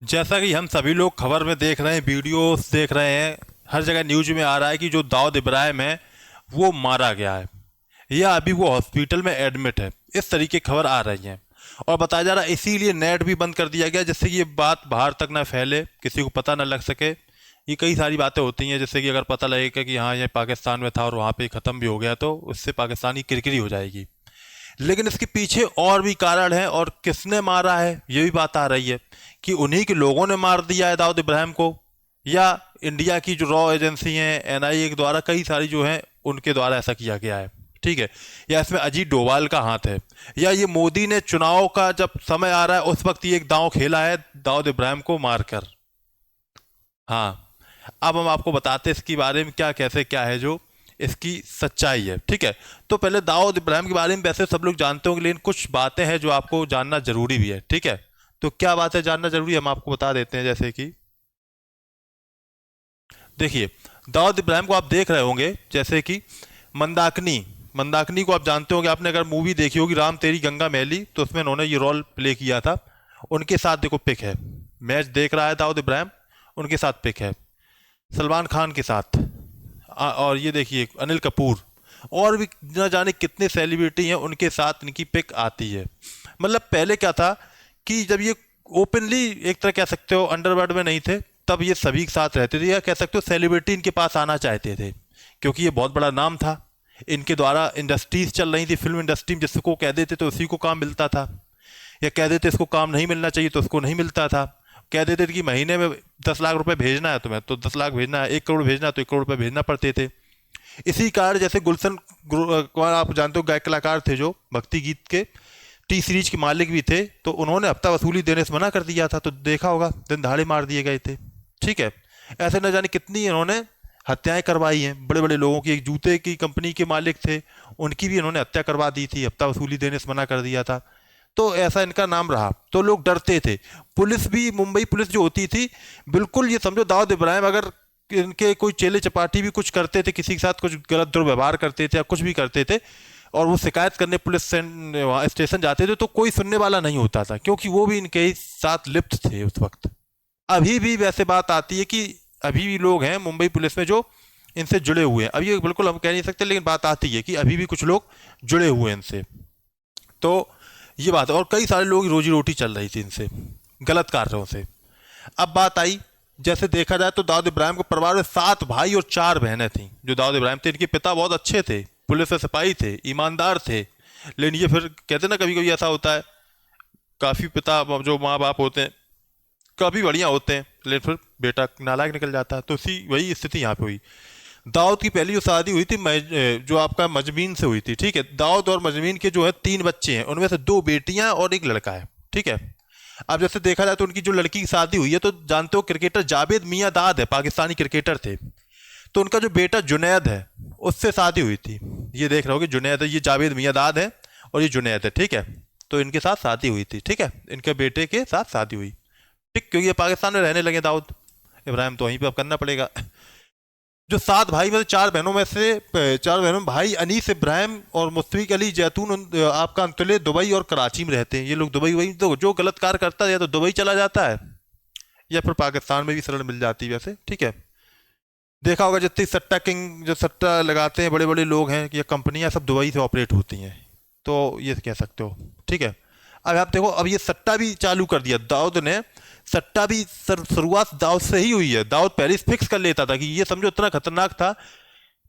जैसा कि हम सभी लोग खबर में देख रहे हैं, वीडियोस देख रहे हैं, हर जगह न्यूज में आ रहा है कि जो दाऊद इब्राहिम है वो मारा गया है या अभी वो हॉस्पिटल में एडमिट है। इस तरीके की खबर आ रही है और बताया जा रहा है इसीलिए नेट भी बंद कर दिया गया, जिससे कि ये बात बाहर तक ना फैले, किसी को पता ना लग सके। ये कई सारी बातें होती हैं, जैसे कि अगर पता लगेगा कि हाँ ये पाकिस्तान में था और वहाँ पे ख़त्म भी हो गया तो उससे पाकिस्तान की किरकिरी हो जाएगी। लेकिन इसके पीछे और भी कारण है और किसने मारा है ये भी बात आ रही है कि उन्हीं के लोगों ने मार दिया है दाऊद इब्राहिम को, या इंडिया की जो रॉ एजेंसी है एनआईए के द्वारा कई सारी जो है उनके द्वारा ऐसा किया गया है। ठीक है, या इसमें अजीत डोभाल का हाथ है, या ये मोदी ने चुनाव का जब समय आ रहा है उस वक्त ये एक दांव खेला है दाऊद इब्राहिम को मारकर। हाँ, अब हम आपको बताते हैं इसके बारे में क्या कैसे क्या है जो इसकी सच्चाई है। ठीक है, तो पहले दाऊद इब्राहिम के बारे में वैसे सब लोग जानते होंगे, लेकिन कुछ बातें हैं जो आपको जानना जरूरी भी है। ठीक है, तो क्या बात है जानना जरूरी है हम आपको बता देते हैं। जैसे कि देखिए, दाऊद इब्राहिम को आप देख रहे होंगे, जैसे कि मंदाकिनी मंदाकिनी को आप जानते होंगे, आपने अगर मूवी देखी होगी राम तेरी गंगा मैली तो उसमें उन्होंने ये रोल प्ले किया था। उनके साथ देखो पिक है, मैच देख रहा है दाऊद इब्राहिम, उनके साथ पिक है सलमान खान के साथ। और ये देखिए अनिल कपूर और भी न जाने कितने सेलिब्रिटी हैं उनके साथ इनकी पिक आती है। मतलब पहले क्या था कि जब ये ओपनली एक तरह कह सकते हो अंडरवर्ल्ड में नहीं थे, तब ये सभी के साथ रहते थे, या कह सकते हो सेलिब्रिटी इनके पास आना चाहते थे क्योंकि ये बहुत बड़ा नाम था। इनके द्वारा इंडस्ट्रीज चल रही थी, फिल्म इंडस्ट्री में जिसको कह देते तो उसी को काम मिलता था, या कह देते इसको काम नहीं मिलना चाहिए तो उसको नहीं मिलता था। कह देते थे कि महीने में 10 लाख रुपए भेजना है तुम्हें तो 10 लाख भेजना है, 1 करोड़ भेजना है तो 1 करोड़ रुपए भेजना पड़ते थे। इसी कारण जैसे गुलशन कुमार आप जानते हो गायक कलाकार थे जो भक्ति गीत के टी सीरीज के मालिक भी थे, तो उन्होंने हफ्ता वसूली देने से मना कर दिया था, तो देखा होगा दिन दहाड़े मार दिए गए थे। ठीक है, ऐसे न जाने कितनी इन्होंने हत्याएं करवाई हैं बड़े बड़े लोगों की। एक जूते की कंपनी के मालिक थे, उनकी भी इन्होंने हत्या करवा दी थी, हफ्ता वसूली देने से मना कर दिया था। तो ऐसा इनका नाम रहा, तो लोग डरते थे। पुलिस भी, मुंबई पुलिस जो होती थी, बिल्कुल ये समझो दाऊद इब्राहिम अगर इनके कोई चेले चपाटी भी कुछ करते थे, किसी के साथ कुछ गलत दुर्व्यवहार करते थे या कुछ भी करते थे और वो शिकायत करने पुलिस वहाँ स्टेशन जाते थे, तो कोई सुनने वाला नहीं होता था क्योंकि वो भी इनके ही साथ लिप्त थे उस वक्त। अभी भी वैसे बात आती है कि अभी भी लोग हैं मुंबई पुलिस में जो इनसे जुड़े हुए हैं। अब ये बिल्कुल हम कह नहीं सकते, लेकिन बात आती है कि अभी भी कुछ लोग जुड़े हुए हैं इनसे। तो ये बात है, और कई सारे लोग रोजी रोटी चल रही थी इनसे, गलत कार्यों से। अब बात आई, जैसे देखा जाए तो दाऊद इब्राहिम के परिवार में 7 भाई और 4 बहनें थी। जो दाऊद इब्राहिम थे इनके पिता बहुत अच्छे थे, पुलिस में सिपाही थे, ईमानदार थे, लेकिन ये फिर कहते ना कभी कभी ऐसा होता है, काफ़ी पिता जो माँ बाप होते हैं काफ़ी बढ़िया होते हैं लेकिन फिर बेटा नालायक निकल जाता है, तो उसी वही स्थिति यहाँ पे हुई। दाऊद की पहली जो शादी हुई थी जो आपका मजमीन से हुई थी। ठीक है, दाऊद और मजमीन के जो है 3 बच्चे हैं, उनमें से 2 बेटियां और एक लड़का है। ठीक है, अब जैसे देखा जाए तो उनकी जो लड़की की शादी हुई है, तो जानते हो क्रिकेटर जावेद मियां दाद है, पाकिस्तानी क्रिकेटर थे, तो उनका जो बेटा जुनैद है उससे शादी हुई थी। ये देख रहे हो कि जुनैद है, ये जावेद मियां दाद है और ये जुनैद है। ठीक है, तो इनके साथ शादी हुई थी। ठीक है, इनके बेटे के साथ शादी हुई। ठीक, क्योंकि ये पाकिस्तान में रहने लगे दाऊद इब्राहिम, तो वहीं पे अब करना पड़ेगा। जो 7 भाई में से 4 बहनों में से 4 बहनों में भाई अनीस इब्राहिम और मुश्फिक अली जैतून आपका अंतुले दुबई और कराची में रहते हैं। ये लोग दुबई, वही तो जो गलत कार्य करता है या तो दुबई चला जाता है या फिर पाकिस्तान में भी शरण मिल जाती है वैसे। ठीक है, देखा होगा जितनी सट्टा किंग जो सट्टा लगाते हैं बड़े बड़े लोग हैं कि ये कंपनियां सब दुबई से ऑपरेट होती हैं, तो ये कह सकते हो। ठीक है, अब आप देखो, अब ये सट्टा भी चालू कर दिया दाऊद ने। सट्टा भी शुरुआत दाऊद से ही हुई है। दाऊद पहले ही फिक्स कर लेता था कि ये समझो इतना खतरनाक था,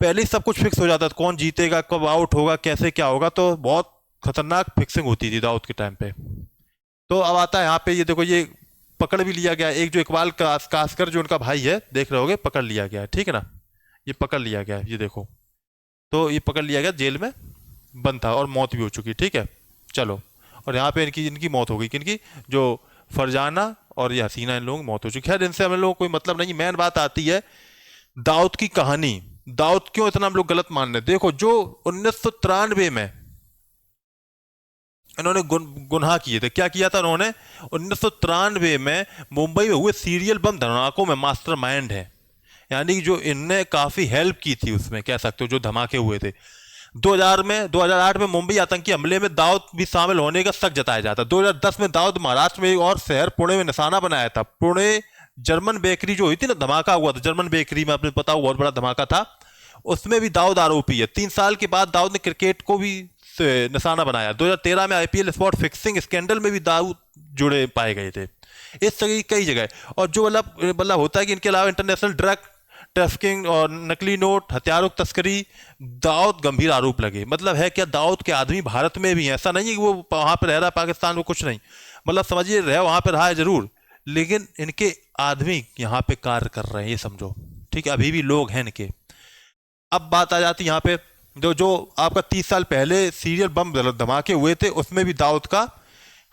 पहले ही सब कुछ फिक्स हो जाता था, कौन जीतेगा, कब आउट होगा, कैसे क्या होगा, तो बहुत खतरनाक फिक्सिंग होती थी दाऊद के टाइम पे। तो अब आता है यहाँ पे, ये देखो ये पकड़ भी लिया गया, एक जो इकबाल कासकर जो उनका भाई है देख रहे होगे, पकड़ लिया गया है। ठीक है ना, ये पकड़ लिया गया है, ये देखो, तो ये पकड़ लिया गया, जेल में बंद था और मौत भी हो चुकी। ठीक है, चलो, और यहाँ पे इनकी इनकी मौत हो गई, किनकी, जो फरजाना और ये हसीना, इन लोगों की मौत हो चुकी है। खैर इनसे हम लोगों को कोई मतलब नहीं। मेन बात आती है दाऊद की कहानी। दाऊद क्यों इतना हम लोग गलत मान रहे हैं? देखो, जो 1993 में इन्होंने गुनाह किए थे, क्या किया था उन्होंने? 1993 में मुंबई में हुए सीरियल बम धमाकों में मास्टरमाइंड है, यानी कि जो इनने काफी हेल्प की थी उसमें, कह सकते हो, जो धमाके हुए थे। 2008 में मुंबई आतंकी हमले में दाऊद भी शामिल होने का शक जताया जाता। 2010 में दाऊद महाराष्ट्र में एक और शहर पुणे में निशाना बनाया था। पुणे जर्मन बेकरी जो हुई थी ना, धमाका हुआ था जर्मन बेकरी में, आपने पता हुआ बहुत बड़ा धमाका था, उसमें भी दाऊद आरोपी है। 3 साल के बाद दाऊद ने क्रिकेट को भी निशाना बनाया। 2013 में आईपीएल स्पॉट फिक्सिंग स्कैंडल में भी दाऊद जुड़े पाए गए थे। इस तरह की कई जगह, और जो मतलब होता है कि इनके अलावा इंटरनेशनल ड्रग ट्रैफिकिंग और नकली नोट, हथियारों की तस्करी, दाऊद गंभीर आरोप लगे। मतलब है क्या, दाऊद के आदमी भारत में भी हैं, ऐसा नहीं है कि वो वहां पर रह रहा है पाकिस्तान में, कुछ नहीं, मतलब समझिए रह वहां पर रहा है जरूर, लेकिन इनके आदमी यहाँ पे कार्य कर रहे हैं, ये समझो, ठीक है, अभी भी लोग हैं इनके। अब बात आ जाती है यहाँ पे जो जो आपका 30 साल पहले सीरियल बम धमाके हुए थे, उसमें भी दाऊद का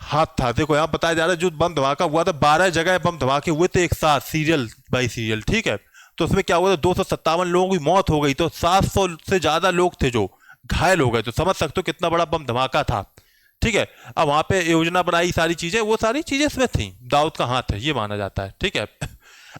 हाथ था। देखो यहाँ बताया जा रहा है जो बम धमाका हुआ था, 12 जगह बम धमाके हुए थे एक साथ, सीरियल बाई सीरियल, ठीक है। तो उसमें क्या हुआ था, 257 लोगों की मौत हो गई, तो 700 से ज्यादा लोग थे जो घायल हो गए। तो समझ सकते हो कितना बड़ा बम धमाका था, ठीक है। अब वहां पे योजना बनाई, सारी चीजें, वो सारी चीजें इसमें थी, दाऊद का हाथ है ये माना जाता है, ठीक है।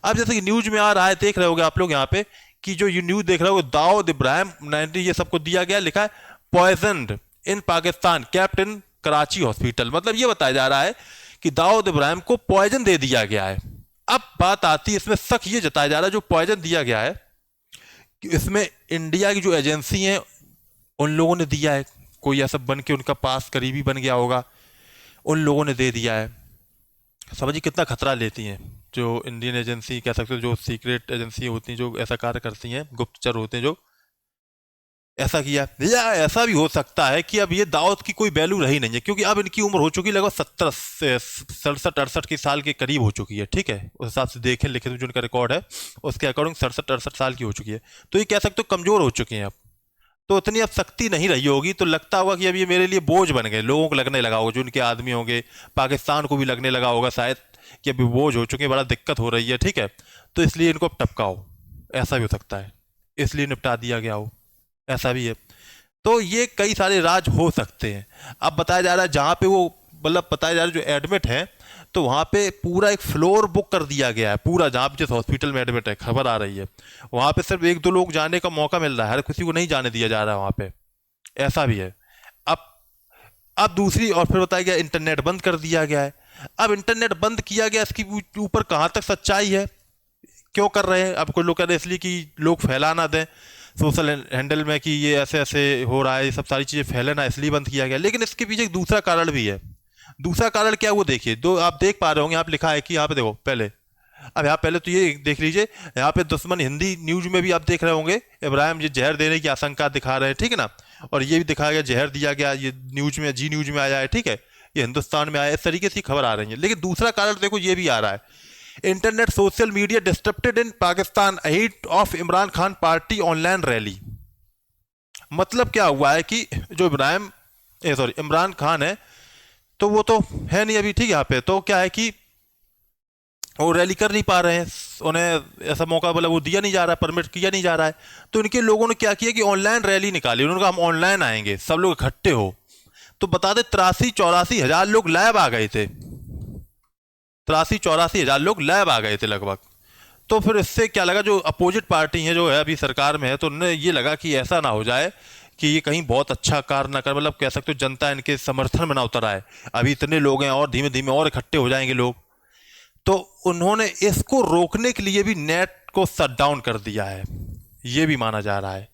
अब जैसे कि न्यूज में आ रहा है, देख रहे होगे आप लोग यहाँ पे कि जो ये न्यूज देख रहे हो, दाऊद इब्राहिम 90 ये सबको दिया गया, लिखा है poisoned in Pakistan kept in Karachi hospital. मतलब ये बताया जा रहा है कि दाऊद इब्राहिम को पॉइजन दे दिया गया है। अब बात आती है, इसमें शक ये जताया जा रहा है जो पॉइजन दिया गया है कि इसमें इंडिया की जो एजेंसी है उन लोगों ने दिया है, कोई ऐसा बन के उनका पास करीबी बन गया होगा, उन लोगों ने दे दिया है। समझिए कितना खतरा लेती हैं जो इंडियन एजेंसी, कह सकते हो जो सीक्रेट एजेंसी होती हैं, जो ऐसा कार्य करती हैं, गुप्तचर होते हैं जो ऐसा किया। या ऐसा भी हो सकता है कि अब ये दाऊद की कोई वैल्यू रही नहीं है, क्योंकि अब इनकी उम्र हो चुकी है लगभग 67 के साल के करीब हो चुकी है, ठीक है। उस हिसाब से देखें लिखित में जो इनका रिकॉर्ड है उसके अकॉर्डिंग 67 साल की हो चुकी है। तो ये कह सकते हो कमजोर हो चुके हैं अब, तो इतनी अब शक्ति नहीं रही होगी। तो लगता होगा कि अब ये मेरे लिए बोझ बन गए, लोगों को लगने लगा होगा, जो उनके आदमी होंगे, पाकिस्तान को भी लगने लगा होगा शायद कि अभी बोझ हो चुके हैं, बड़ा दिक्कत हो रही है, ठीक है। तो इसलिए इनको अब टपकाओ, ऐसा भी हो सकता है, इसलिए निपटा दिया गया हो, ऐसा भी है। तो ये कई सारे राज हो सकते हैं। अब बताया जा रहा है जहाँ पे वो मतलब बताया जा रहा है जो एडमिट है, तो वहाँ पे पूरा एक फ्लोर बुक कर दिया गया है, पूरा जहाँ पे जिस हॉस्पिटल में एडमिट है, खबर आ रही है वहाँ पे सिर्फ 1-2 लोग जाने का मौका मिल रहा है, हर किसी को नहीं जाने दिया जा रहा है वहाँ पे, ऐसा भी है। अब अब दूसरी और फिर बताया गया इंटरनेट बंद कर दिया गया है। अब इंटरनेट बंद किया गया, इसके ऊपर कहाँ तक सच्चाई है, क्यों कर रहे हैं, अब कोई लोग कह रहे हैं इसलिए कि लोग फैला ना दें सोशल हैंडल में कि ये ऐसे ऐसे हो रहा है, ये सब सारी चीज़ें फैले ना, इसलिए बंद किया गया। लेकिन इसके पीछे एक दूसरा कारण भी है। दूसरा कारण क्या है वो देखिए, दो आप देख पा रहे होंगे, यहाँ पे लिखा है कि यहाँ पे देखो पहले, अब यहाँ पहले तो ये देख लीजिए, यहाँ पे दुश्मन हिंदी न्यूज में भी आप देख रहे होंगे इब्राहिम ये जहर देने की आशंका दिखा रहे हैं, ठीक है ना। और ये भी दिखाया गया जहर दिया गया, ये न्यूज में, जी न्यूज में आया है, ठीक है, ये हिंदुस्तान में आया, इस तरीके से खबर आ रही है। लेकिन दूसरा कारण देखो ये भी आ रहा है, internet social media disturbed in Pakistan ahead of Imran Khan party online rally. मतलब क्या हुआ है कि जो इमरान खान है, तो वो तो है नहीं अभी, ठीक है, यहाँ पे तो क्या है कि वो रैली कर नहीं पा रहे हैं, उन्हें ऐसा मौका मतलब वो दिया नहीं जा रहा है, परमिट किया नहीं जा रहा है। तो इनके लोगों ने क्या किया कि ऑनलाइन रैली निकाली, उन्होंने कहा हम ऑनलाइन आएंगे, सब लोग इकट्ठे हो। तो बता दें 83-84 हजार लोग लाइव आ गए थे, 83-84 हजार लोग लाइव आ गए थे लगभग। तो फिर इससे क्या लगा, जो अपोजिट पार्टी है जो है अभी सरकार में है, तो उन्हें ये लगा कि ऐसा ना हो जाए कि ये कहीं बहुत अच्छा कार्य ना कर, मतलब कह सकते हो जनता इनके समर्थन में ना उतर आए, अभी इतने लोग हैं और धीमे धीमे और इकट्ठे हो जाएंगे लोग। तो उन्होंने इसको रोकने के लिए भी नेट को शट डाउन कर दिया है, ये भी माना जा रहा है।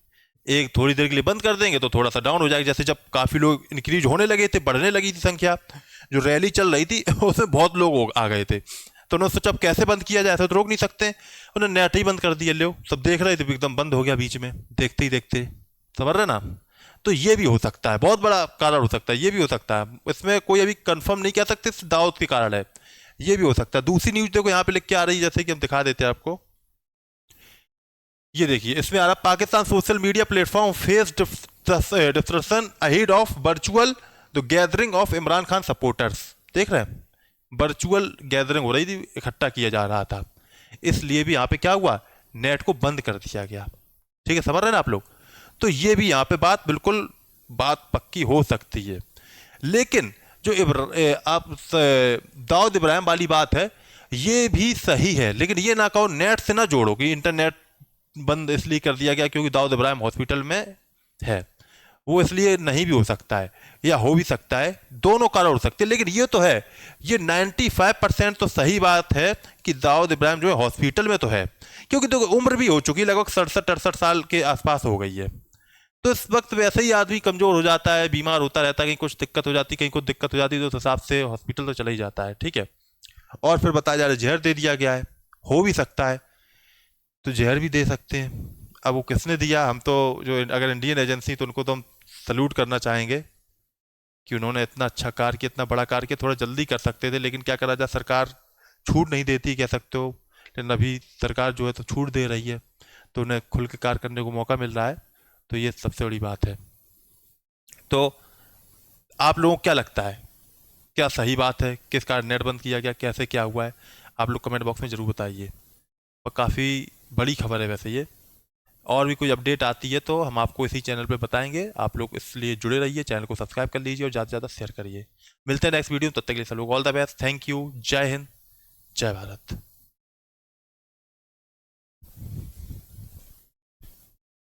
एक थोड़ी देर के लिए बंद कर देंगे तो थोड़ा सा डाउन हो जाएगा, जैसे जब काफ़ी लोग इंक्रीज होने लगे थे, बढ़ने लगी थी संख्या, जो रैली चल रही थी उसमें बहुत लोग आ गए थे, तो उन्होंने सोचा अब कैसे बंद किया जाए, ऐसा तो रोक नहीं सकते, उन्होंने नेट ही बंद कर दिया। लो सब देख रहे थे, एकदम बंद हो गया बीच में, देखते ही देखते, समझ रहे ना। तो ये भी हो सकता है, बहुत बड़ा कारण हो सकता है, ये भी हो सकता है, इसमें कोई अभी कंफर्म नहीं कह सकते दाऊद के कारण है, ये भी हो सकता है। दूसरी न्यूज देखो यहाँ पे लिख के आ रही है, जैसे कि हम दिखा देते हैं आपको, ये देखिए इसमें आ रहा, Pakistan social media platform face destruction ahead of virtual the gathering of Imran Khan supporters. देख रहे हैं, वर्चुअल गैदरिंग हो रही थी, इकट्ठा किया जा रहा था, इसलिए भी यहाँ पे क्या हुआ, नेट को बंद कर दिया गया, ठीक है, समझ रहे हैं ना आप लोग। तो ये भी यहाँ पे बिल्कुल बात पक्की हो सकती है। लेकिन जो दाऊद इब्राहिम वाली बात है, ये भी सही है, लेकिन ये ना कहो नेट से ना जोड़ो कि इंटरनेट बंद इसलिए कर दिया गया क्योंकि दाऊद इब्राहिम हॉस्पिटल में है। वो इसलिए नहीं भी हो सकता है या हो भी सकता है, दोनों कारण हो सकते हैं। लेकिन ये तो है, ये 95% तो सही बात है कि दाऊद इब्राहिम जो है हॉस्पिटल में तो है, क्योंकि तो उम्र भी हो चुकी है, लगभग 67-68 साल के आसपास हो गई है। तो इस वक्त वैसे ही आदमी कमजोर हो जाता है, बीमार होता रहता है, कहीं कुछ दिक्कत हो जाती, कहीं कुछ दिक्कत हो जाती, तो उस हिसाब से हॉस्पिटल तो चला ही जाता है, ठीक है। और फिर बताया जा रहा है जहर दे दिया गया है, हो भी सकता है, तो जहर भी दे सकते हैं। अब वो किसने दिया, हम तो जो अगर इंडियन एजेंसी, तो उनको तो हम सल्यूट करना चाहेंगे कि उन्होंने इतना अच्छा कार्य किया, इतना बड़ा कार्य किया, थोड़ा जल्दी कर सकते थे, लेकिन क्या करा जाए, सरकार छूट नहीं देती कह सकते हो। लेकिन अभी सरकार जो है तो छूट दे रही है, तो उन्हें खुल के कार्य करने को मौका मिल रहा है, तो ये सबसे बड़ी बात है। तो आप लोगों को क्या लगता है, क्या सही बात है, किस कारण नेट बंद किया गया, कैसे क्या हुआ है, आप लोग कमेंट बॉक्स में ज़रूर बताइए। और काफ़ी बड़ी खबर है वैसे ये, और भी कोई अपडेट आती है तो हम आपको इसी चैनल पे बताएंगे। आप लोग इसलिए जुड़े रहिए, चैनल को सब्सक्राइब कर लीजिए और ज़्यादा से ज़्यादा शेयर करिए। मिलते हैं नेक्स्ट वीडियो, तब तक के लिए सब लोग all the best, thank you, जय हिंद, जय भारत।